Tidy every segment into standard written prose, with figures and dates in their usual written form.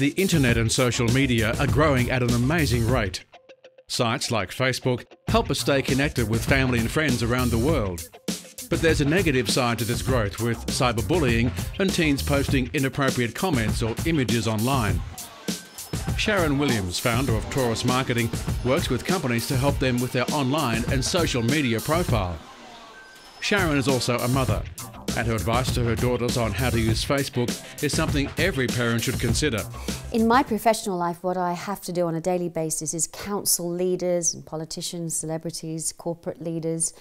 the internet and social media are growing at an amazing rate. Sites like Facebook help us stay connected with family and friends around the world. But there's a negative side to this growth with cyberbullying and teens posting inappropriate comments or images online. Sharon Williams, founder of Taurus Marketing, works with companies to help them with their online and social media profile. Sharon is also a mother, and her advice to her daughters on how to use Facebook is something every parent should consider. In my professional life, what I have to do on a daily basis is counsel leaders and politicians, celebrities, corporate leaders,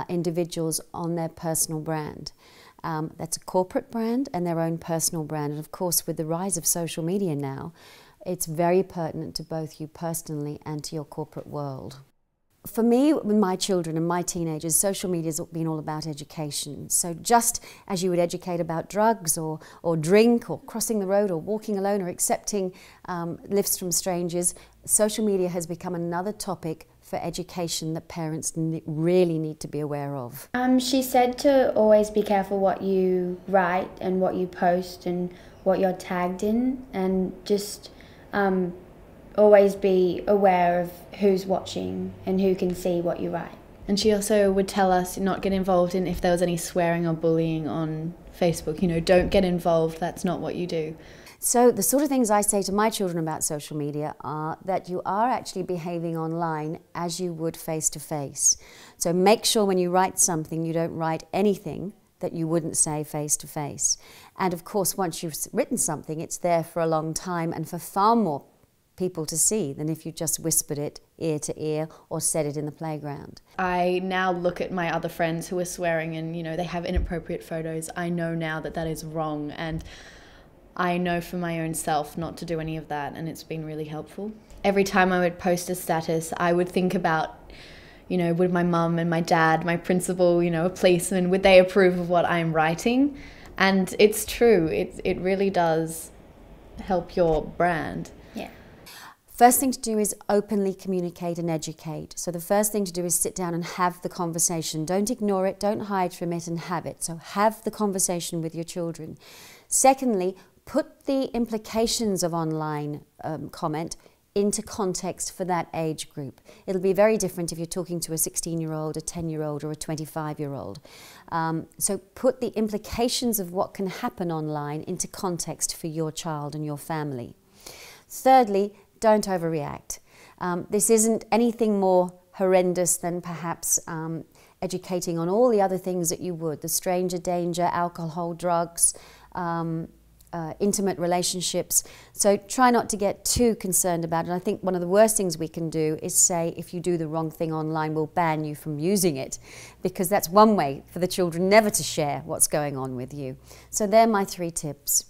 individuals on their personal brand. That's a corporate brand and their own personal brand. And of course, with the rise of social media now, it's very pertinent to both you personally and to your corporate world. For me, with my children and my teenagers, social media has been all about education. So just as you would educate about drugs or drink or crossing the road or walking alone or accepting lifts from strangers, social media has become another topic for education that parents really need to be aware of. She said to always be careful what you write and what you post and what you're tagged in, and just always be aware of who's watching and who can see what you write. And she also would tell us not get involved in if there was any swearing or bullying on Facebook. You know, don't get involved, that's not what you do. So the sort of things I say to my children about social media are that you are actually behaving online as you would face to face. So make sure when you write something, you don't write anything that you wouldn't say face to face. And of course, once you've written something, it's there for a long time and for far more people to see than if you just whispered it ear to ear or said it in the playground. I now look at my other friends who are swearing and, you know, they have inappropriate photos. I know now that that is wrong, and I know for my own self not to do any of that, and it's been really helpful. Every time I would post a status, I would think about, you know, would my mum and my dad, my principal, you know, a policeman, would they approve of what I'm writing? And it's true, it really does help your brand. Yeah. First thing to do is openly communicate and educate. So the first thing to do is sit down and have the conversation. Don't ignore it, don't hide from it, and have it. So have the conversation with your children. Secondly, put the implications of online comment into context for that age group. It'll be very different if you're talking to a 16-year-old, a 10-year-old, or a 25-year-old. So put the implications of what can happen online into context for your child and your family. Thirdly, don't overreact. This isn't anything more horrendous than perhaps educating on all the other things that you would, the stranger danger, alcohol, drugs, intimate relationships. So try not to get too concerned about it. And I think one of the worst things we can do is say, if you do the wrong thing online, we'll ban you from using it, because that's one way for the children never to share what's going on with you. So they're my 3 tips.